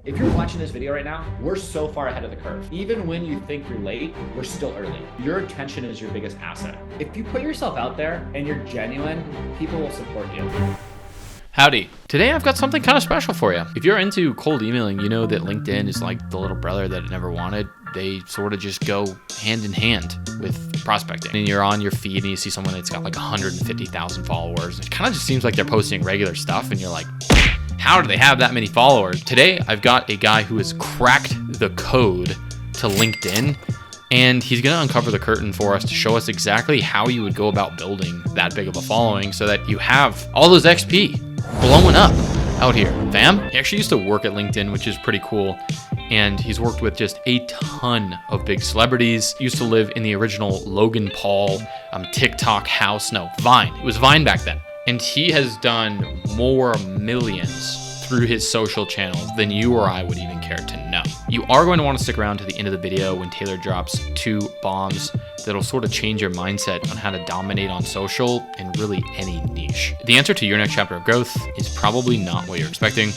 If you're watching this video right now, we're so far ahead of the curve. Even when you think you're late, we're still early. Your attention is your biggest asset. If you put yourself out there and you're genuine, people will support you. Howdy. Today I've got something kind of special for you. If you're into cold emailing, you know that LinkedIn is like the little brother that it never wanted. They sort of just go hand in hand with prospecting. And you're on your feed and you see someone that's got like 150,000 followers. It kind of just seems like they're posting regular stuff and you're like, how do they have that many followers? Today I've got a guy who has cracked the code to LinkedIn, and he's going to uncover the curtain for us to show us exactly how you would go about building that big of a following so that you have all those XP blowing up out here, fam. He actually used to work at LinkedIn, which is pretty cool. And he's worked with just a ton of big celebrities. He used to live in the original Logan Paul TikTok house. No, Vine. It was Vine back then. And he has done more millions through his social channels than you or I would even care to know. You are going to want to stick around to the end of the video when Taylor drops 2 bombs that'll sort of change your mindset on how to dominate on social in really any niche. The answer to your next chapter of growth is probably not what you're expecting.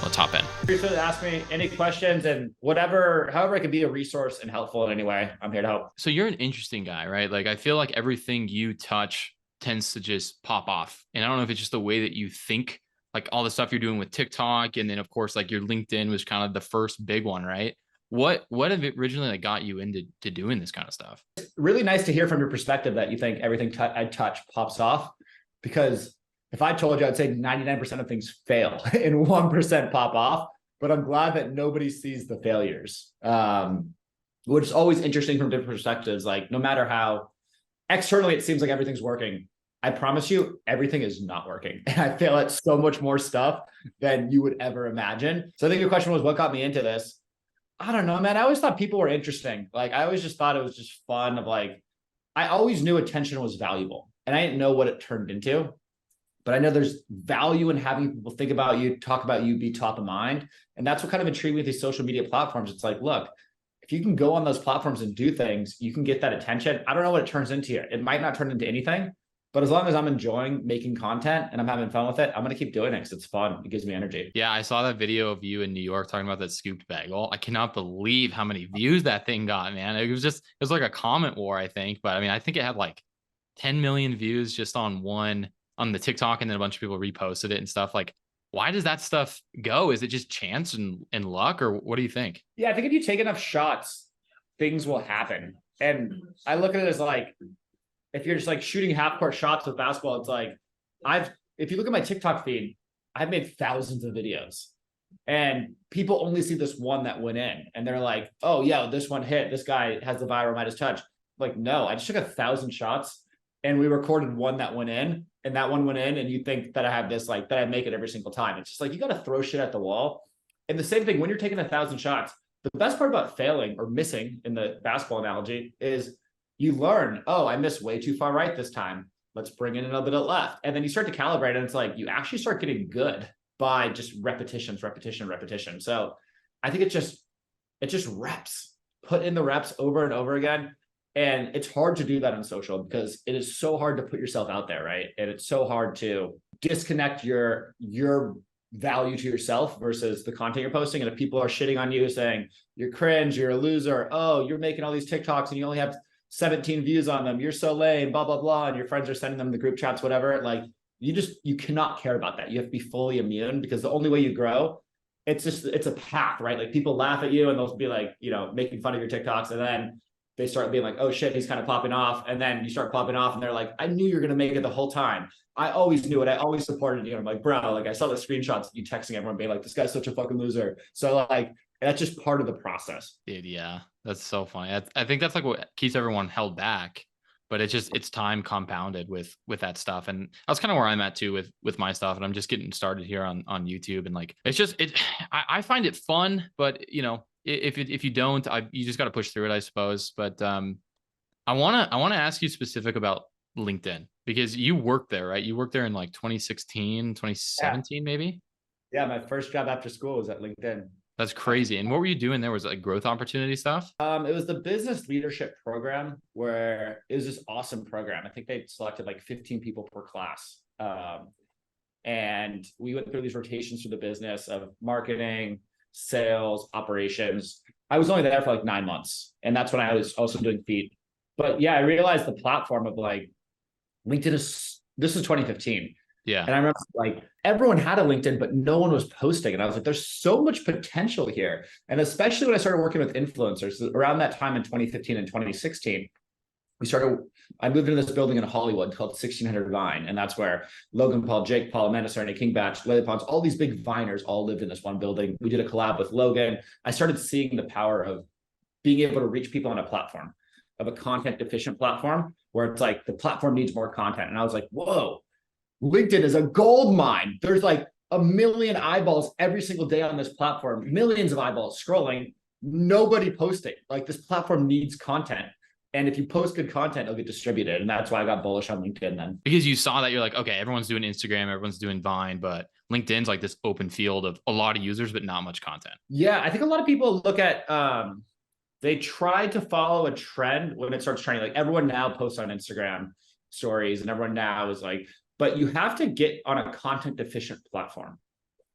Let's hop in. Feel free to ask me any questions and whatever, however I can be a resource and helpful in any way, I'm here to help. So you're an interesting guy, right? Like I feel like everything you touch tends to just pop off. And I don't know if it's just the way that you think, like all the stuff you're doing with TikTok. And then of course, like your LinkedIn was kind of the first big one, right? What have it originally like got you into doing this kind of stuff? It's really nice to hear from your perspective that you think everything I touch pops off, because if I told you, I'd say 99% of things fail and 1% pop off, but I'm glad that nobody sees the failures. Which is always interesting from different perspectives. Like no matter how externally it seems like everything's working, I promise you, everything is not working. And I fail at so much more stuff than you would ever imagine. So I think your question was, what got me into this? I don't know, man. I always thought people were interesting. Like I always just thought it was just fun of like, I always knew attention was valuable and I didn't know what it turned into, but I know there's value in having people think about you, talk about you, be top of mind. And that's what kind of intrigued me with these social media platforms. It's like, look, if you can go on those platforms and do things, you can get that attention. I don't know what it turns into yet. It might not turn into anything, but as long as I'm enjoying making content and I'm having fun with it, I'm going to keep doing it because it's fun. It gives me energy. Yeah, I saw that video of you in New York talking about that scooped bagel. I cannot believe how many views that thing got, man. It was like a comment war, I think. But I mean, I think it had like 10 million views just on the TikTok, and then a bunch of people reposted it and stuff. Like, why does that stuff go? Is it just chance and luck, or what do you think? Yeah, I think if you take enough shots, things will happen. And I look at it as like, if you're just like shooting half court shots with basketball, it's like if you look at my TikTok feed, I've made thousands of videos and people only see this one that went in and they're like, oh yeah, this one hit. This guy has the viral Midas touch. Like, no, I just took 1,000 shots and we recorded one that went in and that one went in. And you think that I have this, like that I make it every single time. It's just like, you got to throw shit at the wall. And the same thing when you're taking 1,000 shots, the best part about failing or missing in the basketball analogy is you learn, oh, I missed way too far right this time. Let's bring in a little bit of left. And then you start to calibrate and it's like, you actually start getting good by just repetition. So I think it's just reps, put in the reps over and over again. And it's hard to do that on social because it is so hard to put yourself out there, right? And it's so hard to disconnect your value to yourself versus the content you're posting. And if people are shitting on you saying you're cringe, you're a loser, oh, you're making all these TikToks and you only have 17 views on them, you're so lame, blah, blah, blah. And your friends are sending them the group chats, whatever. Like you cannot care about that. You have to be fully immune because the only way you grow, it's a path, right? Like people laugh at you and they'll be like, making fun of your TikToks. And then they start being like, oh shit, he's kind of popping off. And then you start popping off and they're like, I knew you were going to make it the whole time. I always knew it. I always supported you. I'm like, bro, like I saw the screenshots of you texting everyone being like, this guy's such a fucking loser. So like, that's just part of the process. Dude, yeah, that's so funny. I think that's like what keeps everyone held back, but it's time compounded with that stuff. And that's kind of where I'm at too with my stuff. And I'm just getting started here on YouTube. And like, I find it fun, but if you don't, you just got to push through it, I suppose. But I want to ask you specific about LinkedIn because you worked there, right? You worked there in like 2016, 2017, maybe? Yeah, my first job after school was at LinkedIn. That's crazy. And what were you doing there? Was it like growth opportunity stuff? It was the business leadership program where it was this awesome program. I think they selected like 15 people per class. And we went through these rotations through the business of marketing, sales, operations. I was only there for like 9 months. And that's when I was also doing feed. But yeah, I realized the platform of like LinkedIn this is 2015. Yeah. And I remember like everyone had a LinkedIn, but no one was posting. And I was like, there's so much potential here. And especially when I started working with influencers around that time in 2015 and 2016, I moved into this building in Hollywood called 1600 Vine. And that's where Logan Paul, Jake Paul, Amanda Cerny, King Batch, Lily Pons, all these big Viners all lived in this one building. We did a collab with Logan. I started seeing the power of being able to reach people on a platform, of a content efficient platform where it's like the platform needs more content. And I was like, whoa, LinkedIn is a gold mine. There's like a million eyeballs every single day on this platform, millions of eyeballs scrolling, nobody posting. Like this platform needs content. And if you post good content, it'll get distributed. And that's why I got bullish on LinkedIn then. Because you saw that you're like, okay, everyone's doing Instagram, everyone's doing Vine, but LinkedIn's like this open field of a lot of users, but not much content. Yeah, I think a lot of people look at, they try to follow a trend when it starts trending. Like everyone now posts on Instagram stories and everyone now is like, but you have to get on a content efficient platform.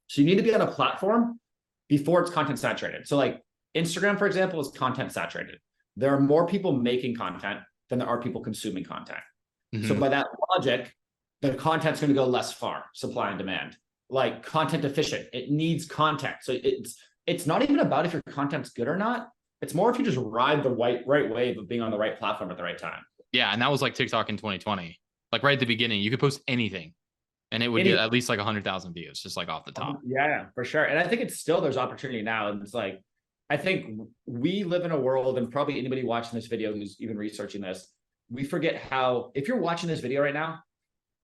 So you need to be on a platform before it's content saturated. So like Instagram, for example, is content saturated. There are more people making content than there are people consuming content. Mm-hmm. So by that logic, the content's going to go less far, supply and demand. Like content efficient, it needs content. So it's not even about if your content's good or not. It's more if you just ride the right wave of being on the right platform at the right time. Yeah, and that was like TikTok in 2020. Like right at the beginning, you could post anything and it would get at least like 100,000 views, just like off the top. Yeah, for sure. And I think there's opportunity now. And it's like, I think we live in a world, and probably anybody watching this video who's even researching this, we forget how, if you're watching this video right now,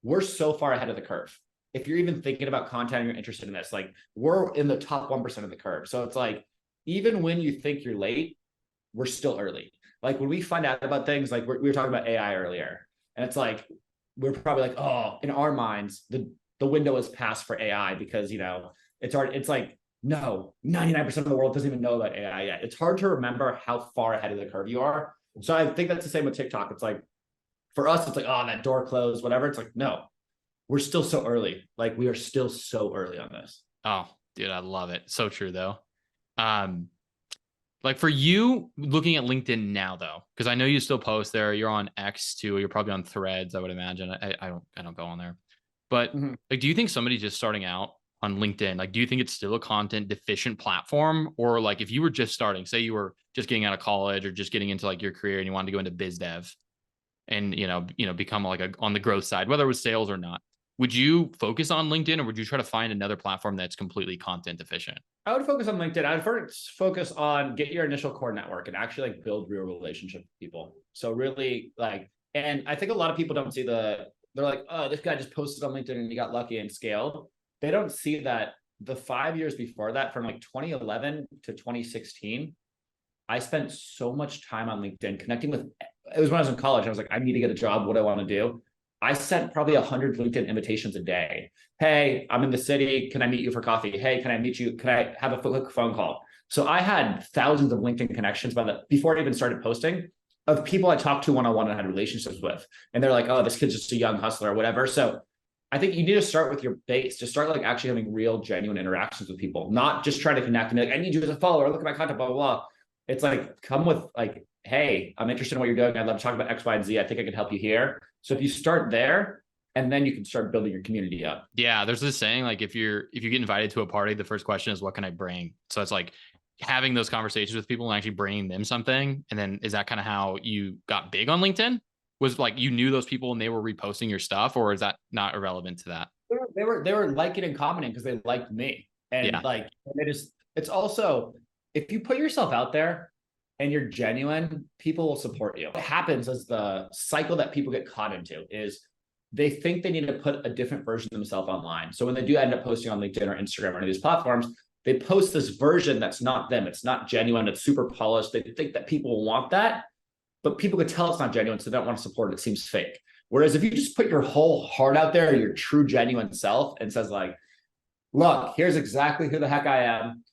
we're so far ahead of the curve. If you're even thinking about content and you're interested in this, like we're in the top 1% of the curve. So it's like, even when you think you're late, we're still early. Like when we find out about things, like we were talking about AI earlier, and it's like, we're probably like, oh, in our minds, the window is passed for AI because, it's like, no, 99% of the world doesn't even know about AI yet. It's hard to remember how far ahead of the curve you are. So I think that's the same with TikTok. It's like, for us, it's like, oh, that door closed, whatever. It's like, no, we're still so early. Like we are still so early on this. Oh, dude, I love it. So true though. Like for you looking at LinkedIn now though, because I know you still post there, you're on X too, you're probably on Threads, I would imagine. I don't go on there. But like, do you think somebody just starting out on LinkedIn, like, do you think it's still a content deficient platform? Or like if you were just starting, say you were just getting out of college or just getting into like your career and you wanted to go into biz dev and, become like on the growth side, whether it was sales or not, would you focus on LinkedIn or would you try to find another platform that's completely content deficient? I would focus on LinkedIn. I'd first focus on get your initial core network and actually like build real relationship with people. So really like, and I think a lot of people don't see they're like, oh, this guy just posted on LinkedIn and he got lucky and scaled. They don't see that the 5 years before that, from like 2011 to 2016, I spent so much time on LinkedIn connecting with, it was when I was in college. I was like, I need to get a job. What do I want to do? I sent probably 100 LinkedIn invitations a day. Hey, I'm in the city. Can I meet you for coffee? Hey, can I meet you? Can I have a quick phone call? So I had thousands of LinkedIn connections before I even started posting, of people I talked to one-on-one and had relationships with. And they're like, oh, this kid's just a young hustler or whatever. So I think you need to start with your base, to start like actually having real, genuine interactions with people, not just trying to connect and be like, I need you as a follower, look at my content, blah, blah, blah. It's like, come with like, hey, I'm interested in what you're doing. I'd love to talk about X, Y, and Z. I think I can help you here. So if you start there, and then you can start building your community up. Yeah, there's this saying, like if you get invited to a party, the first question is, what can I bring? So it's like having those conversations with people and actually bringing them something. And then is that kind of how you got big on LinkedIn? Was like you knew those people and they were reposting your stuff, or is that not irrelevant to that? They were liking and commenting because they liked me. And it's also, if you put yourself out there and you're genuine, people will support you. What happens is the cycle that people get caught into is they think they need to put a different version of themselves online. So when they do end up posting on LinkedIn or Instagram or any of these platforms, they post this version that's not them. It's not genuine. It's super polished. They think that people want that, but people could tell it's not genuine, so they don't want to support it. It seems fake. Whereas if you just put your whole heart out there, your true, genuine self, and says like, look, here's exactly who the heck I am.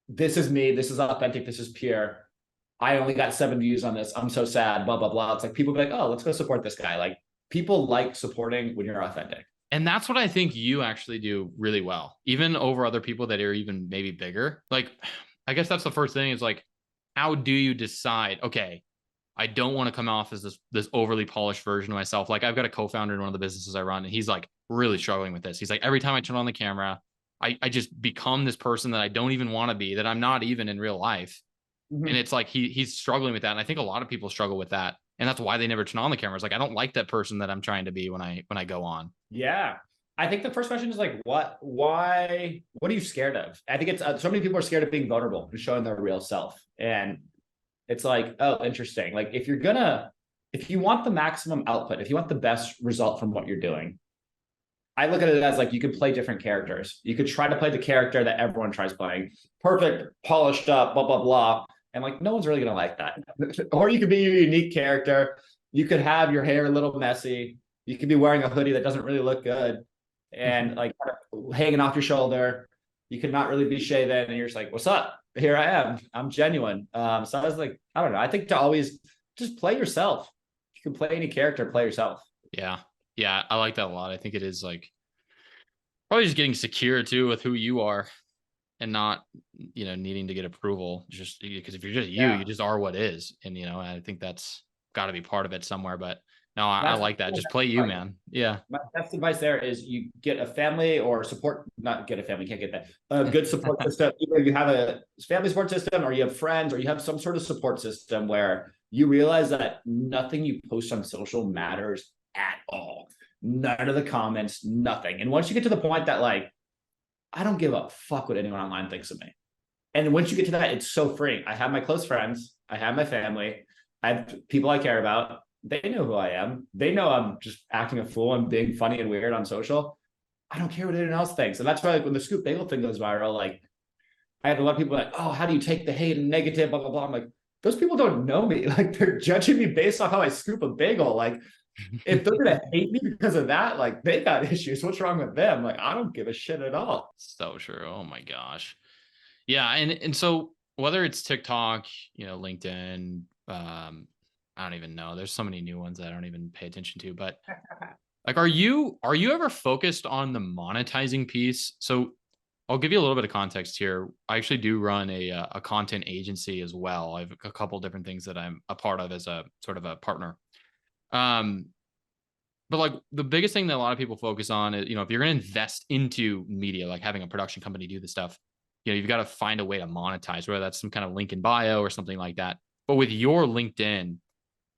This is me. This is authentic. This is pure. I only got 7 views on this. I'm so sad, blah, blah, blah. It's like people be like, oh, let's go support this guy. Like people like supporting when you're authentic. And that's what I think you actually do really well, even over other people that are even maybe bigger. Like, I guess that's the first thing is like, how do you decide, okay, I don't want to come off as this overly polished version of myself. Like I've got a co-founder in one of the businesses I run, and he's like really struggling with this. He's like, every time I turn on the camera, I just become this person that I don't even want to be, that I'm not even in real life. Mhm. And it's like he's struggling with that. And I think a lot of people struggle with that. And that's why they never turn on the cameras. Like I don't like that person that I'm trying to be when I go on. Yeah. I think the first question is like, why, what are you scared of? I think it's so many people are scared of being vulnerable and showing their real self. And it's like, oh, interesting. Like if you want the maximum output, if you want the best result from what you're doing, I look at it as like, you could play different characters. You could try to play the character that everyone tries playing, perfect, polished up, blah, blah, blah. And like, no one's really going to like that. Or you could be your unique character. You could have your hair a little messy. You could be wearing a hoodie that doesn't really look good and like kind of hanging off your shoulder. You could not really be shaven, and you're just like, what's up? Here I am. I'm genuine. So I was like, I don't know. I think to always just play yourself. You can play any character, play yourself. Yeah. Yeah. I like that a lot. I think it is like probably just getting secure too with who you are and not, needing to get approval just because if you're just you just are what is. And, I think that's got to be part of it somewhere, but no, I like that. Just play you, man. Yeah. My best advice there is you get a family or support, not get a family, can't get that. A good support system. Either you have a family support system or you have friends or you have some sort of support system where you realize that nothing you post on social matters at all. None of the comments, nothing. And once you get to the point that like, I don't give a fuck what anyone online thinks of me. And once you get to that, it's so freeing. I have my close friends. I have my family. I have people I care about. They know who I am. They know I'm just acting a fool and being funny and weird on social. I don't care what anyone else thinks. And that's why like when the Scoop Bagel thing goes viral, like I had a lot of people like, oh, how do you take the hate and negative, blah, blah, blah. I'm like, those people don't know me. Like they're judging me based off how I scoop a bagel. Like if they're gonna hate me because of that, like they got issues. What's wrong with them? Like I don't give a shit at all. So true. Oh my gosh. Yeah. And so whether it's TikTok, LinkedIn, I don't even know. There's so many new ones that I don't even pay attention to, but like, are you ever focused on the monetizing piece? So I'll give you a little bit of context here. I actually do run a content agency as well. I have a couple different things that I'm a part of as a sort of a partner. But like the biggest thing that a lot of people focus on is, if you're going to invest into media, like having a production company do this stuff, you've got to find a way to monetize, whether that's some kind of link in bio or something like that. But with your LinkedIn,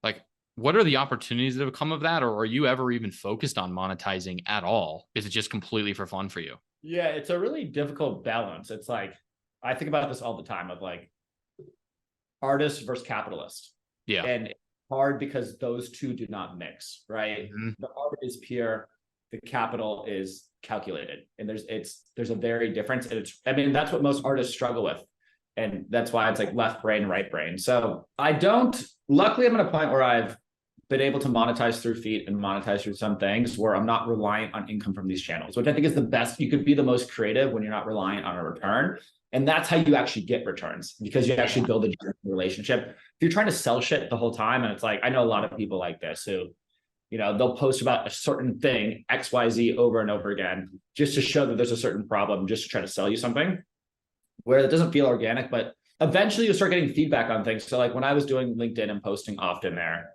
like, what are the opportunities that have come of that? Or are you ever even focused on monetizing at all? Is it just completely for fun for you? Yeah, it's a really difficult balance. It's like, I think about this all the time of like artist versus capitalist. Yeah. And it's hard because those two do not mix, right? Mm-hmm. The art is pure, the capital is calculated. And there's a very difference. And that's what most artists struggle with. And that's why it's like left brain, right brain. So luckily I'm at a point where I've been able to monetize through feet and monetize through some things where I'm not reliant on income from these channels, which I think is the best. You could be the most creative when you're not reliant on a return. And that's how you actually get returns because you actually build a relationship. If you're trying to sell shit the whole time, and it's like, I know a lot of people like this who, they'll post about a certain thing, XYZ over and over again, just to show that there's a certain problem, just to try to sell you something where it doesn't feel organic, but eventually you'll start getting feedback on things. So like when I was doing LinkedIn and posting often there,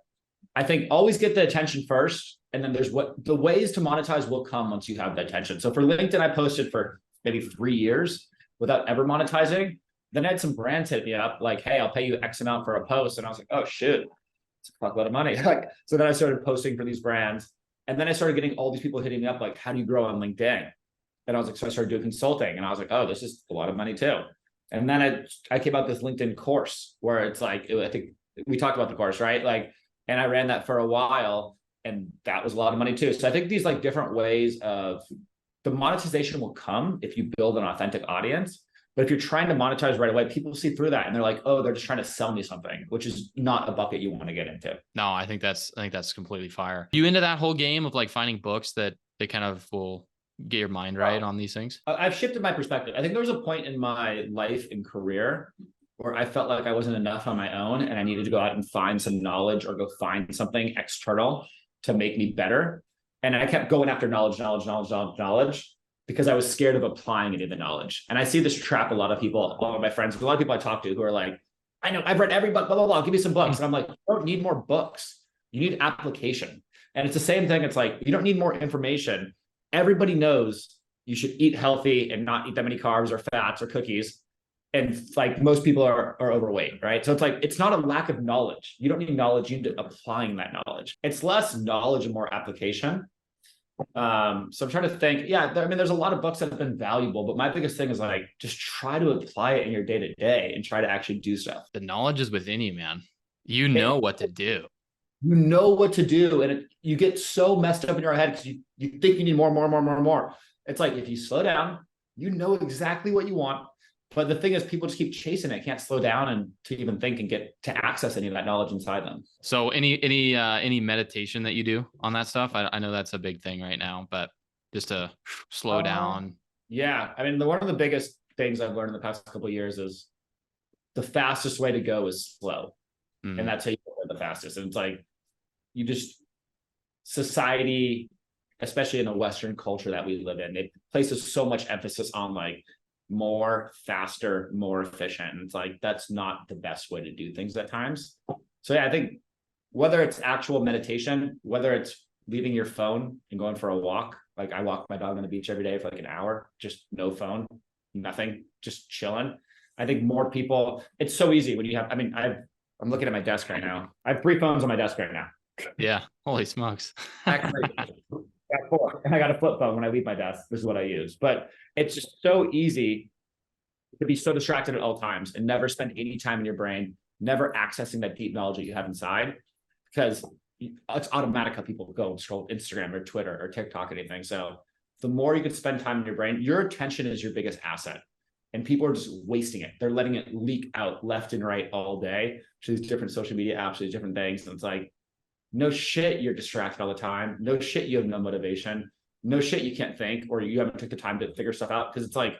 I think always get the attention first. And then there's the ways to monetize will come once you have the attention. So for LinkedIn, I posted for maybe 3 years without ever monetizing. Then I had some brands hit me up like, hey, I'll pay you X amount for a post. And I was like, oh shit, it's a lot of money. So then I started posting for these brands. And then I started getting all these people hitting me up like, how do you grow on LinkedIn? And I was like, so I started doing consulting and I was like, oh, this is a lot of money too. And then I came out this LinkedIn course where it's like, I think we talked about the course, right? Like, and I ran that for a while and that was a lot of money too. So I think these like different ways of the monetization will come if you build an authentic audience. But if you're trying to monetize right away, people see through that and they're like, oh, they're just trying to sell me something, which is not a bucket you want to get into. No, I think that's completely fire. You into that whole game of like finding books that they kind of will get your mind right on these things? I've shifted my perspective. I think there was a point in my life and career where I felt like I wasn't enough on my own and I needed to go out and find some knowledge or go find something external to make me better. And I kept going after knowledge because I was scared of applying any of the knowledge. And I see this trap a lot of people, a lot of my friends, a lot of people I talk to who are like, I know I've read every book, blah, blah, blah, give me some books. And I'm like, you don't need more books. You need application. And it's the same thing. It's like, you don't need more information. Everybody knows you should eat healthy and not eat that many carbs or fats or cookies. And like most people are overweight, right? So it's like, it's not a lack of knowledge. You don't need knowledge, you need to applying that knowledge. It's less knowledge and more application. So I'm trying to think, I mean, there's a lot of books that have been valuable, but my biggest thing is like, just try to apply it in your day to day and try to actually do stuff. The knowledge is within you, man. You know what to do. You know what to do. And you get so messed up in your head because you think you need more. It's like, if you slow down, you know exactly what you want. But the thing is, people just keep chasing it, can't slow down and to even think and get to access any of that knowledge inside them. So any meditation that you do on that stuff? I know that's a big thing right now, but just to slow down. Yeah. I mean, one of the biggest things I've learned in the past couple of years is the fastest way to go is slow. And that's how you go the fastest. And it's like, society, especially in the Western culture that we live in, it places so much emphasis on like more, faster, more efficient. And it's like, that's not the best way to do things at times. So yeah, I think whether it's actual meditation, whether it's leaving your phone and going for a walk, like I walk my dog on the beach every day for like an hour, just no phone, nothing, just chilling. I think more people, it's so easy when you have, I mean, I'm looking at my desk right now. I have 3 phones on my desk right now. Yeah. Holy smokes. Actually, got 4. And I got a flip phone when I leave my desk. This is what I use. But it's just so easy to be so distracted at all times and never spend any time in your brain, never accessing that deep knowledge that you have inside, because it's automatic how people go and scroll Instagram or Twitter or TikTok or anything. So the more you can spend time in your brain, your attention is your biggest asset. And people are just wasting it. They're letting it leak out left and right all day to these different social media apps, these different things. And it's like, no shit, you're distracted all the time. No shit, you have no motivation. No shit, you can't think, or you haven't took the time to figure stuff out. Because it's like,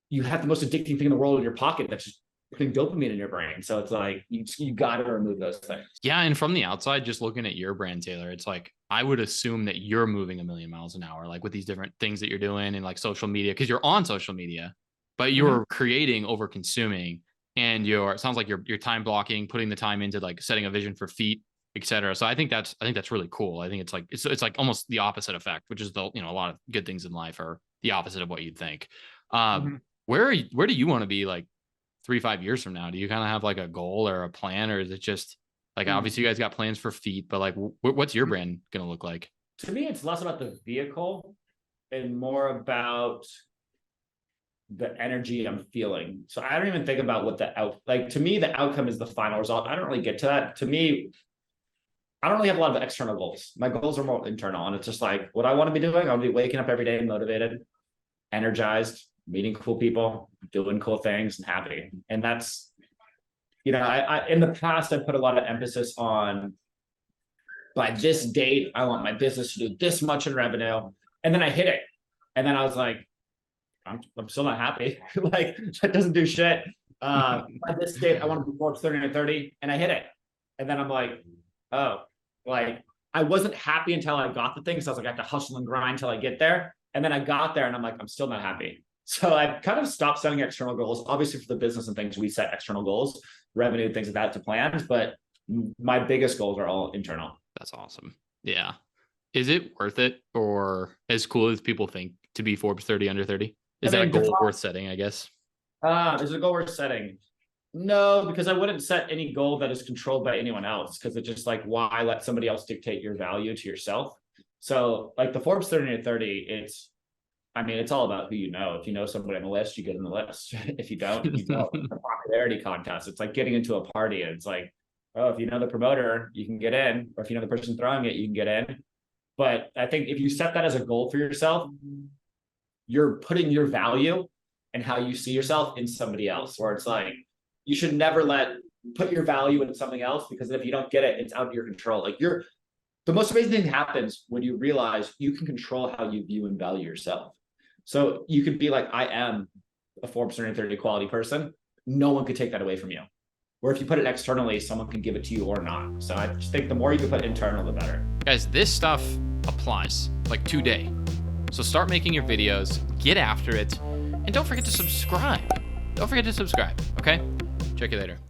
you have the most addicting thing in the world in your pocket that's just putting dopamine in your brain. So it's like, you got to remove those things. Yeah. And from the outside, just looking at your brand, Taylor, it's like, I would assume that you're moving a million miles an hour, like with these different things that you're doing and like social media, because you're on social media, but you're creating over consuming, and it sounds like you're time blocking, putting the time into like setting a vision for feet, etc. So I think that's really cool. I think it's like almost the opposite effect, which is a lot of good things in life are the opposite of what you'd think. Where do you want to be like 3-5 years from now? Do you kind of have like a goal or a plan, or is it just like, obviously you guys got plans for feet, but like what's your brand going to look like? To me, it's less about the vehicle and more about the energy I'm feeling. So I don't even think about what to me, the outcome is the final result. I don't really get to that. To me, I don't really have a lot of external goals. My goals are more internal. And it's just like, what I want to be doing, I'll be waking up every day motivated, energized, meeting cool people, doing cool things, and happy. And that's, I in the past, I put a lot of emphasis on, by this date, I want my business to do this much in revenue. And then I hit it. And then I was like, I'm still not happy. Like, that doesn't do shit. By this date, I want to be Forbes 30 under 30, and I hit it. And then I'm like, oh, like, I wasn't happy until I got the thing. So I was like, I have to hustle and grind till I get there. And then I got there and I'm like, I'm still not happy. So I kind of stopped setting external goals. Obviously for the business and things, we set external goals, revenue, things like that to plans, but my biggest goals are all internal. That's awesome. Yeah. Is it worth it, or as cool as people think, to be Forbes 30 under 30? Is that a goal worth setting, I guess? Is it a goal worth setting? No, because I wouldn't set any goal that is controlled by anyone else, because it's just like, why let somebody else dictate your value to yourself? So like the Forbes 30 under 30, it's all about who you know. If you know somebody on the list, you get on the list. If you don't, you don't. It's a popularity contest. It's like getting into a party, and it's like, oh, if you know the promoter, you can get in, or if you know the person throwing it, you can get in. But I think if you set that as a goal for yourself, you're putting your value and how you see yourself in somebody else, where it's like, you should never put your value in something else, because if you don't get it, it's out of your control. Like the most amazing thing happens when you realize you can control how you view and value yourself. So you could be like, I am a Forbes 30 under 30 quality person. No one could take that away from you. Or if you put it externally, someone can give it to you or not. So I just think the more you can put internal, the better. Guys, this stuff applies, like today. So start making your videos, get after it, and don't forget to subscribe. Don't forget to subscribe, okay? Check you later.